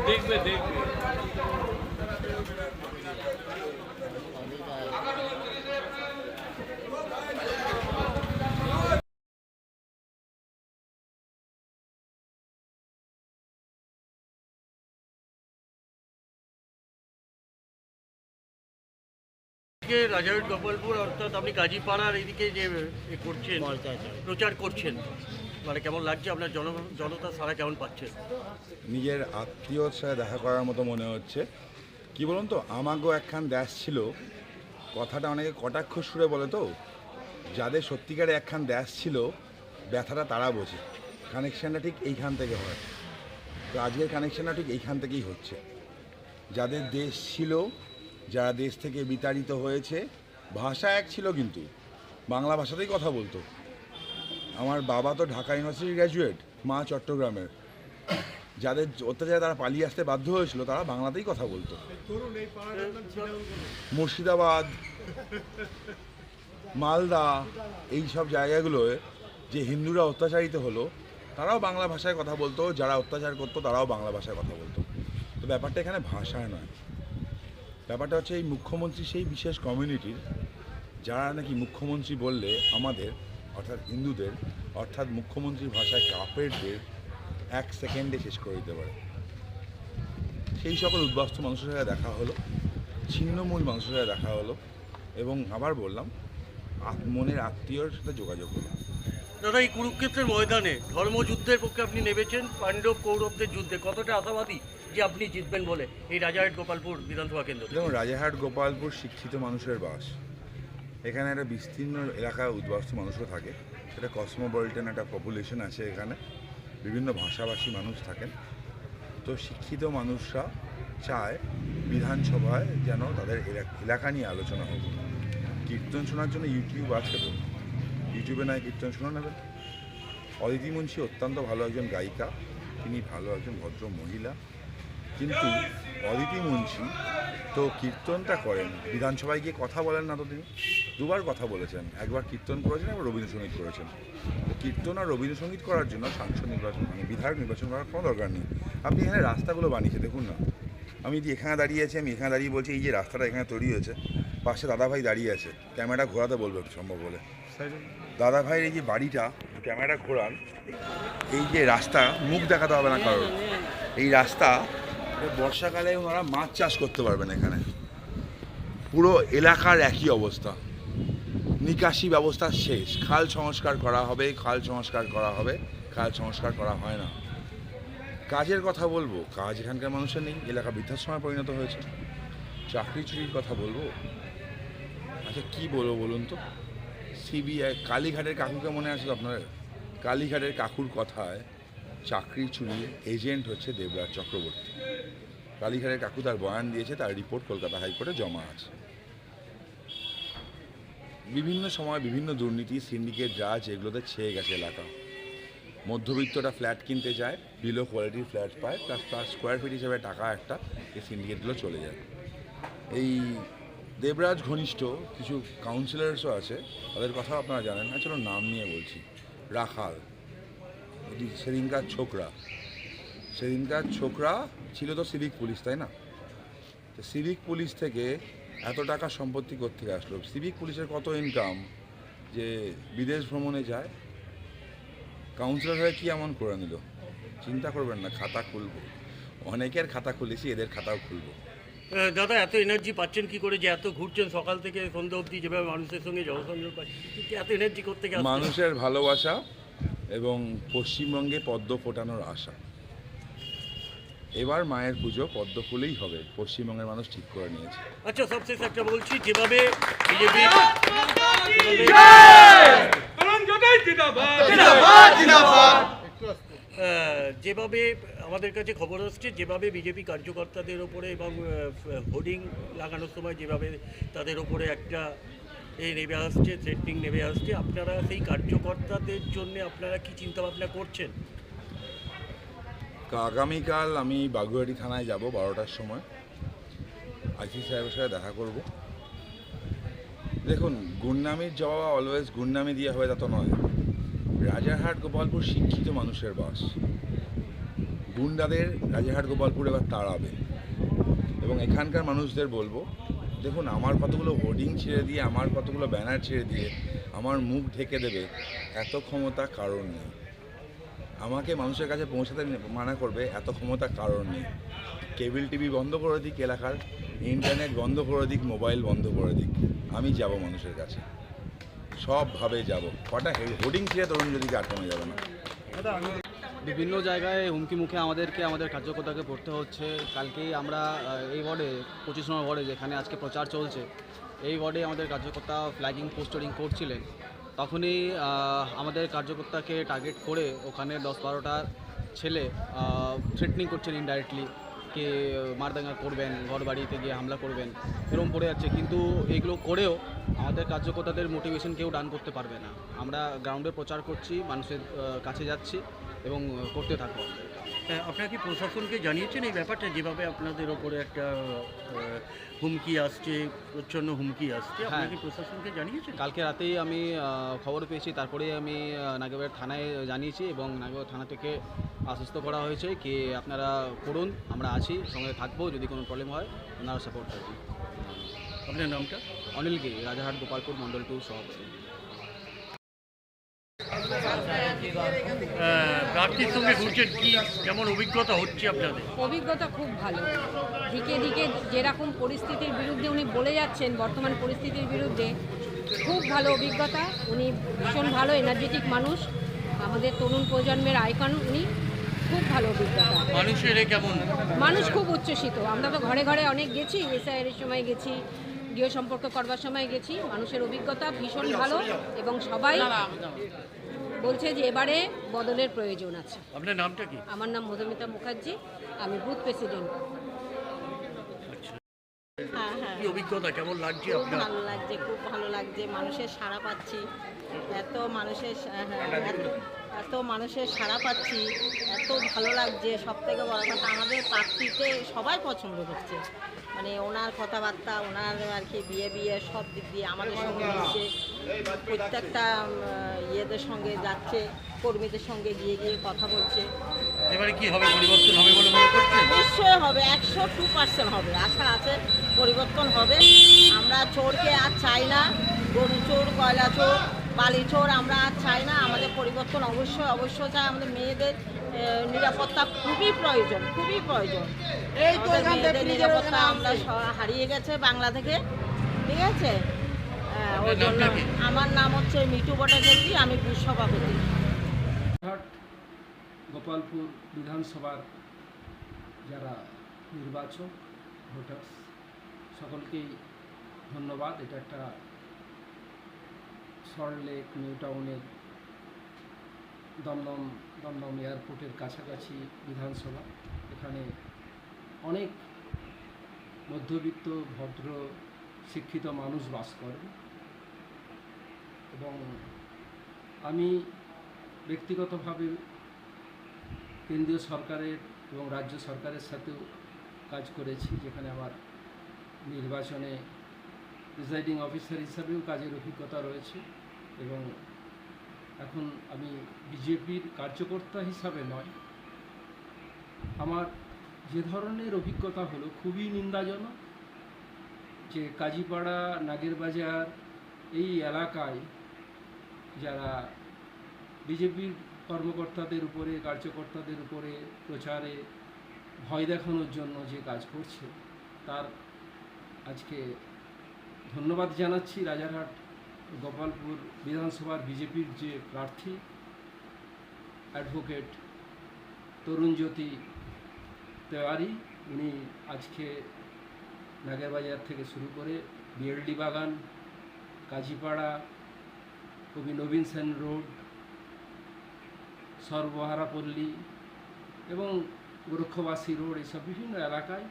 দেখবে দেখবে রাজারহাট গোপালপুর অর্থাৎ আপনি গাজীপাড়ার এদিকে যে করছেন প্রচার করছেন, মানে কেমন লাগছে আপনার জনতা সারা কেমন পাচ্ছেন? নিজের আত্মীয়র সাথে দেখা করার মতো মনে হচ্ছে। কি বলুন তো, আমাকেও একখান দেশ ছিল, কথাটা অনেকে কটাক্ষ সুরে বলে তো, যাদের সত্যিকারে একখান দেশ ছিল ব্যথাটা তারা বোঝে। কানেকশানটা ঠিক এইখান থেকে হয়। তো আজকের কানেকশানটা ঠিক এইখান থেকেই হচ্ছে। যাদের দেশ ছিল, যারা দেশ থেকে বিতাড়িত হয়েছে, ভাষা এক ছিল কিন্তু বাংলা ভাষাতেই কথা বলতো। আমার বাবা তো ঢাকা ইউনিভার্সিটির গ্র্যাজুয়েট, মা চট্টগ্রামের। যাদের অত্যাচারে তারা পালিয়ে আসতে বাধ্য হয়েছিল তারা বাংলাতেই কথা বলতো। মুর্শিদাবাদ, মালদা, এই সব জায়গাগুলোয় যে হিন্দুরা অত্যাচারিত হলো তারাও বাংলা ভাষায় কথা বলতো, যারা অত্যাচার করতো তারাও বাংলা ভাষায় কথা বলতো। তো ব্যাপারটা এখানে ভাষায় নয়, ব্যাপারটা হচ্ছে এই মুখ্যমন্ত্রী সেই বিশেষ কমিউনিটির যারা নাকি মুখ্যমন্ত্রী বললে আমাদের অর্থাৎ হিন্দুদের অর্থাৎ মুখ্যমন্ত্রীর ভাষায় কাপেরদের 1 সেকেন্ডে শেষ করে দিতে পারে। সেই সকল উদ্বাস্তু মানুষের সাথে দেখা হলো, ছিন্নমূল মানুষের সাথে দেখা হলো, এবং আবার বললাম মনের আত্মীয়র সাথে যোগাযোগ হলো। দাদা, এই কুরুক্ষেত্রের ময়দানে ধর্মযুদ্ধের পক্ষে আপনি নেমেছেন, পাণ্ডব কৌরবদের যুদ্ধে কতটা আশাবাদী যে আপনি জিতবেন বলে এই রাজারহাট গোপালপুর বিধানসভা কেন্দ্র? যেমন রাজারহাট গোপালপুর শিক্ষিত মানুষের বাস, এখানে একটা বিস্তীর্ণ এলাকায় উদ্বাস্তু মানুষও থাকে, সেটা কসমোপলিটন একটা পপুলেশন আছে, এখানে বিভিন্ন ভাষাভাষী মানুষ থাকেন। তো শিক্ষিত মানুষরা চায় বিধানসভায় যেন তাদের এলাকা নিয়ে আলোচনা হোক। কীর্তন শোনার জন্য ইউটিউব আছে, তো ইউটিউবে নয় কীর্তন শোনা নেবেন। অদিতি মুন্সি অত্যন্ত ভালো একজন গায়িকা, তিনি ভালো একজন ভদ্র মহিলা, কিন্তু অদিতি মুন্সি তো কীর্তনটা করেন, বিধানসভায় গিয়ে কথা বলেন না। তো তিনি দুবার কথা বলেছেন, একবার কীর্তন করেছেন, একবার রবীন্দ্রসঙ্গীত করেছেন। তো কীর্তন আর রবীন্দ্রসঙ্গীত করার জন্য সাংসদ নির্বাচন মানে বিধায়ক নির্বাচন করার কোনো দরকার নেই। আপনি এখানে রাস্তাগুলো বানিয়েছে দেখুন না, আমি যদি এখানে দাঁড়িয়ে আছি, আমি এখানে দাঁড়িয়ে বলছি এই যে রাস্তাটা এখানে তৈরি হয়েছে, পাশে দাদাভাই দাঁড়িয়ে আছে, ক্যামেরা ঘোরাতে বলবে সম্ভব হলে। দাদাভাইয়ের এই যে বাড়িটা, ক্যামেরা ঘোরান, এই যে রাস্তা মুখ দেখাতে হবে না কারোর, এই রাস্তা বর্ষাকালে ওনারা মাছ চাষ করতে পারবেন। এখানে পুরো এলাকার একই অবস্থা, নিকাশি ব্যবস্থা শেষ, খাল সংস্কার করা হবে, খাল সংস্কার করা হবে, খাল সংস্কার করা হয় না। কাজের কথা বলবো, কাজ এখানকার মানুষের নেই, এলাকা বৃদ্ধাশ্রমে পরিণত হয়েছে। চাকরি চুরির কথা বলবো, আচ্ছা কী বলবো বলুন তো, সিবিআই কালীঘাটের কাকুকে মনে আছে তো আপনার? কালীঘাটের কাকুর কথায় চাকরি চুরির এজেন্ট হচ্ছে দেবরাজ চক্রবর্তী। কালীঘাটের কাকু তার বয়ান দিয়েছে, তার রিপোর্ট কলকাতা হাইকোর্টে জমা আছে। বিভিন্ন সময় বিভিন্ন দুর্নীতি, সিন্ডিকেট রাজ, এগুলোতে ছেয়ে গেছে এলাকা। মধ্যবিত্তরা ফ্ল্যাট কিনতে যায়, বিলো কোয়ালিটির ফ্ল্যাট পায়, প্লাস তার স্কোয়ার ফিট হিসেবে টাকা একটা এই সিন্ডিকেটগুলো চলে যায়। এই দেবরাজ ঘনিষ্ঠ কিছু কাউন্সিলার্সও আছে, তাদের কথাও আপনারা জানেন না, চলো নাম নিয়ে বলছি। রাখাল, সেদিনকার ছোকরা ছিল তো সিভিক পুলিশ, তাই না? তো সিভিক পুলিশ থেকে এত টাকা সম্পত্তি কোত্থেকে আসলো? সিভিক পুলিশের কত ইনকাম যে বিদেশ ভ্রমণে যায়, কাউন্সিলর হয়ে কী এমন করে নিল? চিন্তা করবেন না, খাতা খুলবো, অনেকের খাতা খুলেছি, এদের খাতাও খুলবো। দাদা, এত এনার্জি পাচ্ছেন কি করে যে এত ঘুরছেন সকাল থেকে সন্ধ্যা অবধি, যেভাবে মানুষের সঙ্গে জনসংযোগ পাচ্ছেন, এত এনার্জি করতে গেলে? মানুষের ভালোবাসা এবং পশ্চিমবঙ্গে পদ্ম ফোটানোর আশা। এবার মায়ের পুজো পদ্ম ফুলেই হবে, পশ্চিমবঙ্গের মানুষ ঠিক করে নিয়েছে। আচ্ছা, সবশেষ একটা বলছি, যেভাবে বিজেপি যেভাবে আমাদের কাছে খবর আসছে, যেভাবে বিজেপি কার্যকর্তাদের ওপরে এবং হোর্ডিং লাগানোর সময় যেভাবে তাদের ওপরে একটা নেমে আসছে, থ্রেটনিং নেমে আসছে, আপনারা সেই কার্যকর্তাদের জন্য আপনারা কি চিন্তাভাবনা করছেন? আগামীকাল আমি বাগুইআটি থানায় যাব 12টার সময়, আইসি সাহেবের সাথে দেখা করব। দেখুন, গুন্ডামির জবাব অলওয়েজ গুন্ডামি দিয়ে হবে তা তো নয়। রাজারহাট গোপালপুর শিক্ষিত মানুষের বাস। গুন্ডাদের রাজারহাট গোপালপুর এবার তাড়াবে। এবং এখানকার মানুষদের বলবো, দেখুন, আমার কতগুলো হোর্ডিং ছেড়ে দিয়ে, আমার কতগুলো ব্যানার ছেড়ে দিয়ে আমার মুখ ঢেকে দেবে এত ক্ষমতা কারণ নেই। আমাকে মানুষের কাছে পৌঁছাতে মানা করবে এত ক্ষমতা কারণ নেই। কেবল টিভি বন্ধ করে দিক এলাকার, ইন্টারনেট বন্ধ করে দিক, মোবাইল বন্ধ করে দিক, আমি যাব মানুষের কাছে, সবভাবে যাব। কটা হোর্ডিং ছেড়ে তরুণ যদি আটকানো যাবে না। বিভিন্ন জায়গায় হুমকি মুখে আমাদের কার্যকর্তাকে পড়তে হচ্ছে। কালকেই আমরা এই ওয়ার্ডে 25 নম্বর ওয়ার্ডে যেখানে আজকে প্রচার চলছে, এই ওয়ার্ডে আমাদের কার্যকর্তা ফ্ল্যাগিং পোস্টারিং করছিলেন। তখনই আমাদের কার্যকর্তাকে টার্গেট করে ওখানে 10-12টা ছেলে থ্রেটনিং করছেন ইনডাইরেক্টলি, কে মারদাঙ্গা করবেন, ঘর বাড়িতে গিয়ে হামলা করবেন, এরকম পড়ে যাচ্ছে। কিন্তু এগুলো করেও আমাদের কার্যকর্তাদের মোটিভেশন কেউ ডাউন করতে পারবে না। আমরা গ্রাউন্ডে প্রচার করছি, মানুষের কাছে যাচ্ছি এবং করতে থাকবো। আপনারা কি প্রশাসনকে জানিয়েছেন এই ব্যাপারটা, যেভাবে আপনাদের ওপরে একটা হুমকি আসছে, প্রচ্ছন্ন হুমকি আসছে? আপনারা কি প্রশাসনকে জানিয়েছেন? কালকে রাতেই আমি খবর পেয়েছি, তারপরেই আমি নাগেরবাজার থানায় জানিয়েছি এবং নাগেরবাজার থানা থেকে আশ্বস্ত করা হয়েছে কি আপনারা করুন, আমরা আছি, সঙ্গে থাকবো, যদি কোনো প্রবলেম হয় আপনারা সাপোর্ট করবেন। আপনার নামটা? অনিল কে, রাজারহাট গোপালপুর মন্ডল 2 সভাপতি। প্রার্থীর সঙ্গে ঘুরছেন, কি কেমন অভিজ্ঞতা হচ্ছে আপনাদের? অভিজ্ঞতা খুব ভালো। দিকে দিকে যেরকম পরিস্থিতির বিরুদ্ধে উনি বলে যাচ্ছেন, বর্তমান পরিস্থিতির বিরুদ্ধে, খুব ভালো অভিজ্ঞতা। উনি ভীষণ ভালো এনার্জেটিক মানুষ, আমাদের তরুণ প্রজন্মের আইকন উনি। খুব ভালো অভিজ্ঞতা। মানুষের কেমন? মানুষ খুব উচ্ছ্বসিত। আমরা তো ঘরে ঘরে অনেক গেছি, এসআইআর এর সময় গেছি, গৃহ সম্পর্ক করবার সময় গেছি। মানুষের অভিজ্ঞতা ভীষণ ভালো এবং সবাই বলছে যে এবারে বদলের প্রয়োজন আছে। আপনার নামটা কি? আমার নাম মধুমিতা মুখার্জি, আমি বুথ প্রেসিডেন্ট। হ্যাঁ হ্যাঁ, কি অভিজ্ঞতা, কেমন লাগছে খুব আপনার? ভালো লাগছে, খুব ভালো লাগছে। মানুষের সাড়া পাচ্ছি, এত মানুষের এত মানুষের সাড়া পাচ্ছি, এত ভালো লাগছে। সব থেকে বড় কথা, আমাদের প্রার্থীকে সবাই পছন্দ করছে। মানে ওনার কথাবার্তা, ওনার আর কি বিয়ে সব দিক দিয়ে আমাদের সঙ্গে মিশছে। প্রত্যেকটা ইয়েদের সঙ্গে যাচ্ছে, কর্মীদের সঙ্গে গিয়ে গিয়ে কথা বলছে। এবারে কি হবে, পরিবর্তন হবে বলে মনে করছেন? নিশ্চয়ই হবে, 102% হবে, আশা আছে পরিবর্তন হবে। আমরা চোরকে আর চাই না, গরু চোর, কয়লা চোর, বালি চোর আমরা আর চাই না। আমাদের পরিবর্তন অবশ্যই চাই। আমাদের মেয়েদের নিরাপত্তা খুবই প্রয়োজন, খুবই প্রয়োজন। আমাদের মেয়েদের নিরাপত্তা আমরা হারিয়ে গেছে বাংলা থেকে, ঠিক আছে? ওই জন্য আমার নাম হচ্ছে মিঠু ভট্টাচার্য, আমি বুথ সভাপতি। গোপালপুর বিধানসভার যারা নির্বাচক, ভোটার্স, সকলকেই ধন্যবাদ। এটা একটা সল্টলেক নিউ টাউনের দমদম এয়ারপোর্টের কাছাকাছি বিধানসভা। এখানে অনেক মধ্যবিত্ত, ভদ্র, শিক্ষিত মানুষ বাস করেন এবং আমি ব্যক্তিগতভাবে কেন্দ্রীয় সরকারের এবং রাজ্য সরকারের সাথেও কাজ করেছি, যেখানে আমার নির্বাচনে প্রিসাইডিং অফিসার হিসাবেও কাজের অভিজ্ঞতা রয়েছে। এবং এখন আমি বিজেপির কার্যকর্তা হিসাবে নয়, আমার যে ধরনের অভিজ্ঞতা হলো খুবই নিন্দাজনক যে কাজীপাড়া, নাগেরবাজার এই এলাকায় যারা বিজেপির কর্মকর্তাদের উপরে, কার্যকর্তাদের উপরে প্রচারে ভয় দেখানোর জন্য যে কাজ করছে, তার আজকে ধন্যবাদ জানাচ্ছি। রাজারহাট গোপালপুর বিধানসভার বিজেপির যে প্রার্থী অ্যাডভোকেট তরুণজ্যোতি তেওয়ারি, উনি আজকে নাগেরবাজার থেকে শুরু করে বিএলডি বাগান, কাজীপাড়া, কবি নবীন সেন রোড, সর্বহারাপল্লী এবং গোরক্ষবাসী রোড, এইসব বিভিন্ন এলাকায়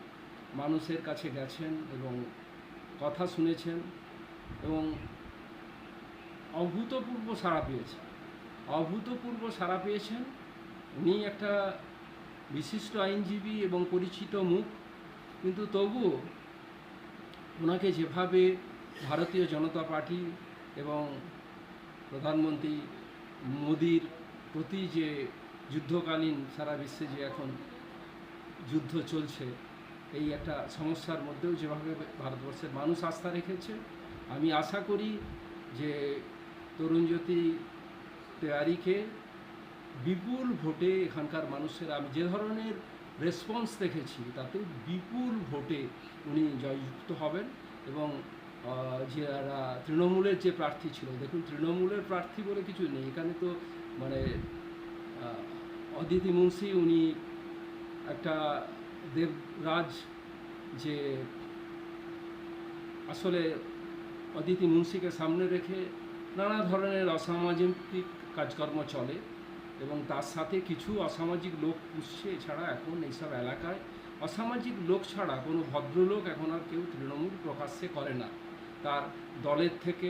মানুষের কাছে গেছেন এবং কথা শুনেছেন এবং অভূতপূর্ব সাড়া পেয়েছেন। উনি একটা বিশিষ্ট আইনজীবী এবং পরিচিত মুখ, কিন্তু তবুও ওনাকে যেভাবে ভারতীয় জনতা পার্টি এবং প্রধানমন্ত্রী মোদির প্রতি যে যুদ্ধকালীন সারা বিশ্বে যে এখন যুদ্ধ চলছে, এই একটা সমস্যার মধ্যেও যেভাবে ভারতবর্ষের মানুষ আস্থা রেখেছে, আমি আশা করি যে তরুণজ্যোতি তেওয়ারিকে বিপুল ভোটে এখানকার মানুষেরা, আমি যে ধরনের রেসপন্স দেখেছি তাতে বিপুল ভোটে উনি জয়যুক্ত হবেন। এবং যারা তৃণমূলের যে প্রার্থী ছিল, দেখুন তৃণমূলের প্রার্থী বলে কিছু নেই এখানে, তো মানে অদিতি মুন্সি উনি একটা দেবরাজ, যে আসলে অদিতি মুন্সিকে সামনে রেখে নানা ধরনের অসামাজিক কাজকর্ম চলে এবং তার সাথে কিছু অসামাজিক লোক পুষছে। এছাড়া এখন এইসব এলাকায় অসামাজিক লোক ছাড়া কোনো ভদ্রলোক এখন আর কেউ তৃণমূল প্রকাশ্যে করে না, তার দলের থেকে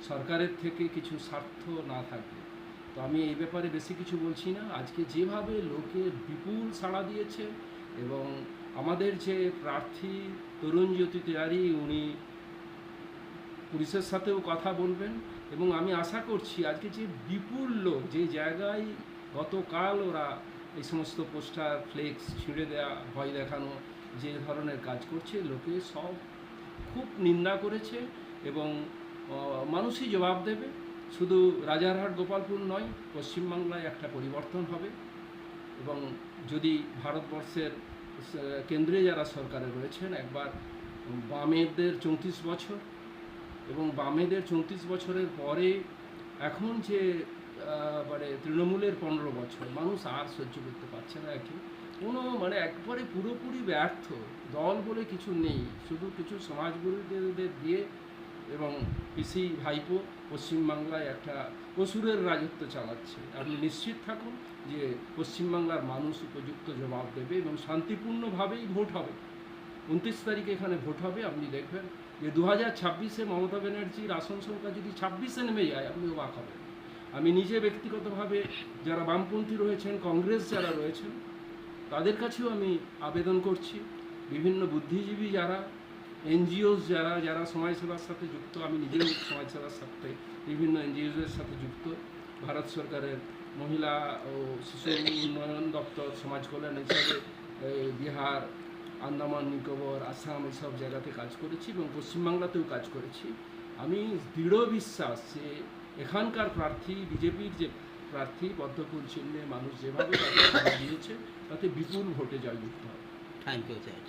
সরকারের থেকে কিছু স্বার্থ না থাকবে। তো আমি এই ব্যাপারে বেশি কিছু বলছি না। আজকে যেভাবে লোকের বিপুল সাড়া দিয়েছে এবং আমাদের যে প্রার্থী তরুণজ্যোতি তেওয়ারি, উনি পুলিশের সাথেও কথা বলবেন এবং আমি আশা করছি আজকে যে বিপুল লোক, যে জায়গায় গতকাল ওরা এই সমস্ত পোস্টার ফ্লেক্স ছিঁড়ে দেওয়া, ভয় দেখানো, যে ধরনের কাজ করছে, লোকে সব খুব নিন্দা করেছে এবং মানুষই জবাব দেবে। শুধু রাজারহাট গোপালপুর নয়, পশ্চিমবাংলায় একটা পরিবর্তন হবে এবং যদি ভারতবর্ষের কেন্দ্রে যারা সরকারে রয়েছেন, একবার বামেদের 34 বছর এবং বামেদের 34 বছরের পরে এখন যে মানে তৃণমূলের 15 বছর, মানুষ আর সহ্য করতে পারছে না। কোনো মানে একবারে পুরোপুরি ব্যর্থ দল বলে কিছু নেই, শুধু কিছু সমাজবিরোধীদের দিয়ে এবং পিসি ভাইপো পশ্চিমবাংলায় একটা অসুরের রাজত্ব চালাচ্ছে। আপনি নিশ্চিত থাকুন যে পশ্চিমবাংলার মানুষ উপযুক্ত জবাব দেবে এবং শান্তিপূর্ণভাবেই ভোট হবে। 29 তারিখে এখানে ভোট হবে। আপনি দেখবেন যে 2026-এ মমতা ব্যানার্জির আসন সংখ্যা যদি 26-এ নেমে যায়, আপনি অবাক হবেন। আমি নিজে ব্যক্তিগতভাবে যারা বামপন্থী রয়েছেন, কংগ্রেস যারা রয়েছেন, তাদের কাছেও আমি আবেদন করছি, বিভিন্ন বুদ্ধিজীবী যারা, এনজিওস যারা সমাজসেবার সাথে যুক্ত, আমি নিজেও সমাজসেবার সাথে বিভিন্ন এনজিওসের সাথে যুক্ত, ভারত সরকারের মহিলা ও শিশু উন্নয়ন দপ্তর, সমাজ কল্যাণ হিসাবে বিহার, আন্দামান নিকোবর, আসাম এইসব জায়গাতে কাজ করেছি এবং পশ্চিমবাংলাতেও কাজ করেছি। আমি দৃঢ় বিশ্বাস যে এখানকার প্রার্থী, বিজেপির যে প্রার্থী, পদ্মফুল চিহ্নে মানুষ যেভাবে তাকে দিয়েছে, তাতে বিপুল ভোটে জয়যুক্ত হবে। Thank you sir.